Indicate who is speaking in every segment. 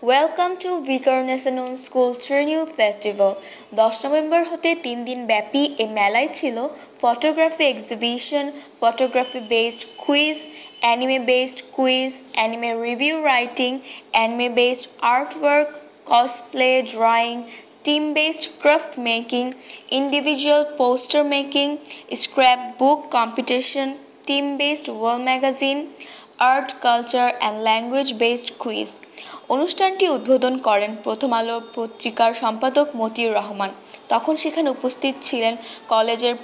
Speaker 1: Welcome to Viqarunnisa school ট্রেনিউ festival. 10 November হতে 3 দিন ব্যাপী এই মেলায় ছিল photography exhibition, photography based quiz, anime based quiz, anime review writing, anime based artwork, cosplay, drawing, team based craft making, individual poster making, scrapbook competition, team based wall magazine, art, culture and language based quiz. অনুষ্ঠানটি উদ্বোধন করেন প্রথম আলো পত্রিকার সম্পাদক মতিউর রহমান। তখন সেখানে উপস্থিত ছিলেন কলেজের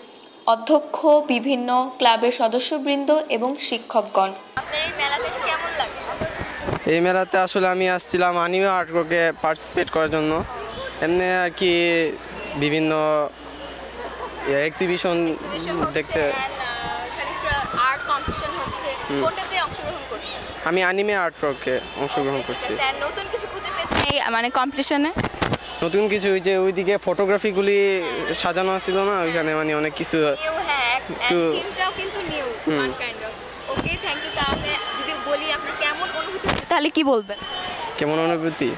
Speaker 1: অধ্যক্ষ, বিভিন্ন ক্লাবের সদস্যবৃন্দ এবং শিক্ষকগণ। আপনার এই মেলাতে কেমন লাগছে?
Speaker 2: এই মেলাতে আসলে আমি আসছিলাম অ্যানিমে আর্টওয়ার্কে পার্টিসিপেট করার জন্য। এমনি আর কি বিভিন্ন এক্সিবিশন দেখতে।
Speaker 1: আর্ট কম্পিটিশন হচ্ছে, কোনটাতে অংশগ্রহণ করছেন?
Speaker 2: আমি অ্যানিমে আর্টওয়ার্কে অংশগ্রহণ করছি।
Speaker 1: নতুন কিছু খুঁজে পেয়েছেন এই মানে কম্পিটিশনে?
Speaker 2: নতুন কিছু ওই যে ওইদিকে ফটোগ্রাফিগুলি সাজানো ছিল না, ওইখানে মানে অনেক কিছু
Speaker 1: নিউ। হ্যাঁ, থিমটাও কিন্তু new one kind of. Okay, thank you. তাহলে যদি বলি আপনার কেমন অনুভূতি হচ্ছে তাহলে কি বলবেন?
Speaker 2: কেমন অনুভূতি?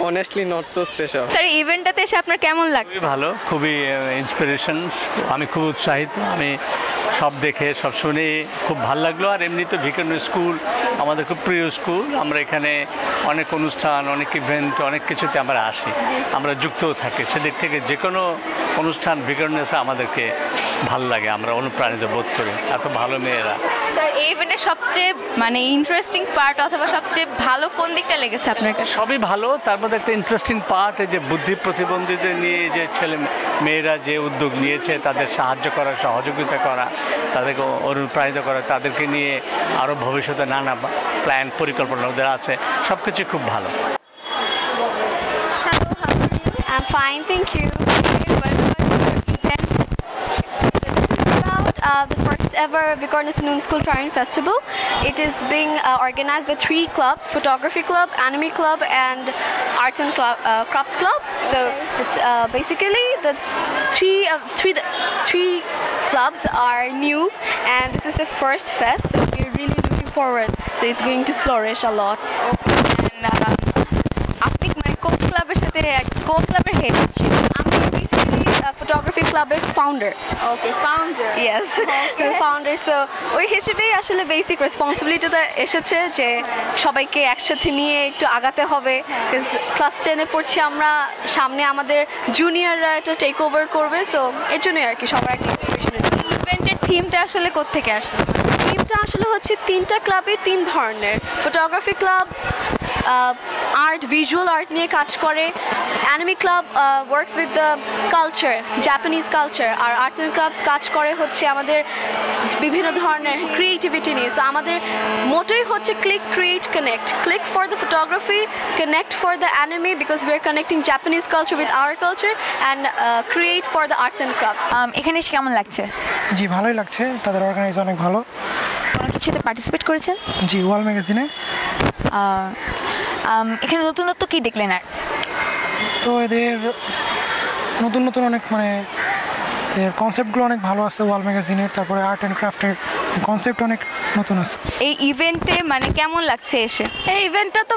Speaker 2: Honestly not so special.
Speaker 1: Sir, ইভেন্টটাতে এসে আপনার কেমন লাগছে?
Speaker 3: খুবই ভালো, খুবই ইন্সপিরেশনস। আমি খুব উৎসাহিত, আমি সব দেখে সব শুনে খুব ভালো লাগলো। আর এমনি তো ভিকারুন্নেসা স্কুল আমাদের খুব প্রিয় স্কুল। আমরা এখানে অনেক অনুষ্ঠান, অনেক ইভেন্ট, অনেক কিছুতে আমরা আসি, আমরা যুক্তও থাকি। সেদিক থেকে যে কোনো অনুষ্ঠান ভিকারুন্নেসা আমাদেরকে ভালো লাগে, আমরা অনুপ্রাণিত বোধ করি। এত ভালো মেয়েরা।
Speaker 1: স্যার, এই ইভেন্টের সবচেয়ে মানে ইন্টারেস্টিং পার্ট অথবা সবচেয়ে ভালো কোন দিকটা লেগেছে আপনার কাছে?
Speaker 3: সবই ভালো, তার মধ্যে একটা ইন্টারেস্টিং পার্ট এই যে বুদ্ধি প্রতিবন্ধীদের নিয়ে যে ছেলে মেয়েরা যে উদ্যোগ নিয়েছে, তাদের সাহায্য করা, সহযোগিতা করা, তাদেরকে অনুপ্রাণিত করা, তাদেরকে নিয়ে আরও ভবিষ্যতে নানা প্ল্যান পরিকল্পনা ওদের আছে, সব কিছু খুব ভালো।
Speaker 4: I'm fine, thank you. The first ever Vikarnes Noon School Triune Festival. It is being organized by 3 clubs: Photography Club, Anime Club, and Arts and Crafts Club. So it's basically the three clubs are new, and this is the first fest. So we're really looking forward. So it's going to flourish a lot.
Speaker 1: And আপনি মানে কোন ক্লাবের সাথে, কোন ক্লাবের head ছিলেন?
Speaker 4: I'm basically a photography club founder.
Speaker 1: Okay, founder.
Speaker 4: Yes, founder. So ওই হিসেবেই আসলে বেসিক রেসপন্সিবিলিটিটা এসেছে যে সবাইকে একসাথে নিয়ে একটু আগাতে হবে। ক্লাস 10-এ পড়ছি আমরা, সামনে আমাদের জুনিয়ররা এটা টেক ওভার করবে। সো এর জন্যই আর কি সবার একটা ইন্সপিরেশন।
Speaker 1: ইভেন্টের থিমটা আসলে কোত্থেকে আসলো?
Speaker 4: থিমটা আসলে হচ্ছে 3টা ক্লাবে 3 ধরনের। Photography club art, visual art নিয়ে কাজ করে। Anime club works with the culture, Japanese culture. আর আর্টস অ্যান্ড ক্রাফটস কাজ করে হচ্ছে আমাদের বিভিন্ন ধরনের ক্রিয়েটিভিটি নিয়ে। সো আমাদের মোটোই হচ্ছে click, create, connect. Click for the photography, connect for the anime because we are connecting Japanese culture with our culture, and create for the arts and crafts.
Speaker 1: এখানে এসে কেমন লাগছে?
Speaker 5: জি, ভালোই লাগছে, তাদের অর্গানাইজ অনেক ভালো।
Speaker 1: কোনো কিছুতে পার্টিসিপেট করেছেন?
Speaker 5: জি, ওয়াল ম্যাগাজিনে।
Speaker 1: এখানে নতুনত্ব কী দেখলেন? আর
Speaker 5: তো এদের নতুন নতুন অনেক মানে এর কনসেপ্টগুলো অনেক ভালো আছে ওয়াল ম্যাগাজিনের। তারপরে আর্ট অ্যান্ড ক্রাফটের কনসেপ্ট অনেক নতুন আছে।
Speaker 1: এই ইভেন্টে মানে কেমন লাগছে এসে?
Speaker 6: এই ইভেন্টটা তো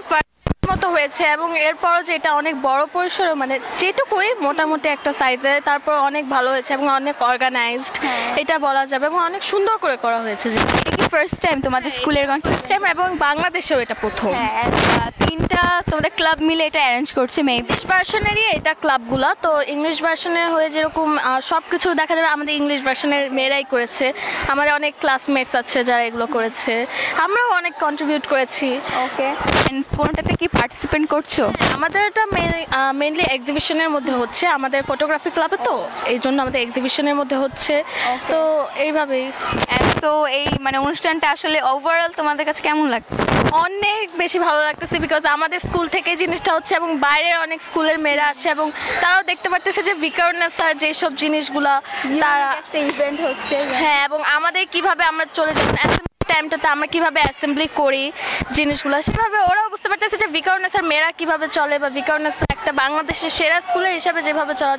Speaker 6: মতো হয়েছে, এবং এরপরও যে এটা অনেক বড় পরিসরে, মানে যেটুকুই মোটামুটি একটা সাইজে, তারপর অনেক ভালো হয়েছে এবং অনেক অর্গানাইজড, এটা বলা যাবে, এবং অনেক সুন্দর করে করা হয়েছে।
Speaker 1: এটা কি ফার্স্ট টাইম তোমাদের স্কুলের
Speaker 6: ফার্স্ট টাইম, এবং বাংলাদেশেও এটা প্রথম।
Speaker 1: হ্যাঁ, 3টা তোমাদের ক্লাব মিলে এটা অ্যারেঞ্জ করছে।
Speaker 6: ইংলিশ ভার্সনেরই এটা ক্লাবগুলো। তো ইংলিশ ভার্সনের হয়ে যেরকম সব কিছু দেখা যাবে, আমাদের ইংলিশ ভার্সনের মেয়েরাই করেছে। আমাদের অনেক ক্লাসমেটস আছে যারা এগুলো করেছে, আমরাও অনেক কন্ট্রিবিউট করেছি।
Speaker 1: ওকে, কোনটাতে কি পার্টিসিপেট করছো?
Speaker 6: আমাদের এটা মেইনলি এক্সিবিশনের মধ্যে হচ্ছে, আমাদের ফটোগ্রাফি ক্লাবে, তো এই জন্য আমাদের এক্সিবিশনের মধ্যে হচ্ছে। তো এইভাবেই।
Speaker 1: তো এই মানে অনুষ্ঠানটা আসলে ওভারঅল তোমাদের কাছে কেমন লাগছে?
Speaker 6: অনেক বেশি ভালো লাগতেছে, বিকজ আমাদের স্কুল থেকে জিনিসটা হচ্ছে, এবং বাইরের অনেক স্কুলের মেয়েরা আসে, এবং তারাও দেখতে পারতেছে যে ভিকারুন্নেসার যেসব জিনিসগুলা তারা
Speaker 1: একটা ইভেন্ট হচ্ছে।
Speaker 6: হ্যাঁ, এবং আমাদের কিভাবে আমরা চলে যাব টাইমটাতে, আমরা কীভাবে অ্যাসেম্বলি করি জিনিসগুলো, সেভাবে ওরাও বুঝতে পারতেছে যে ভিকারুন্নেসার মেয়েরা কীভাবে চলে, বা ভিকারুন্নেসা একটা বাংলাদেশের সেরা স্কুলের হিসাবে যেভাবে চলা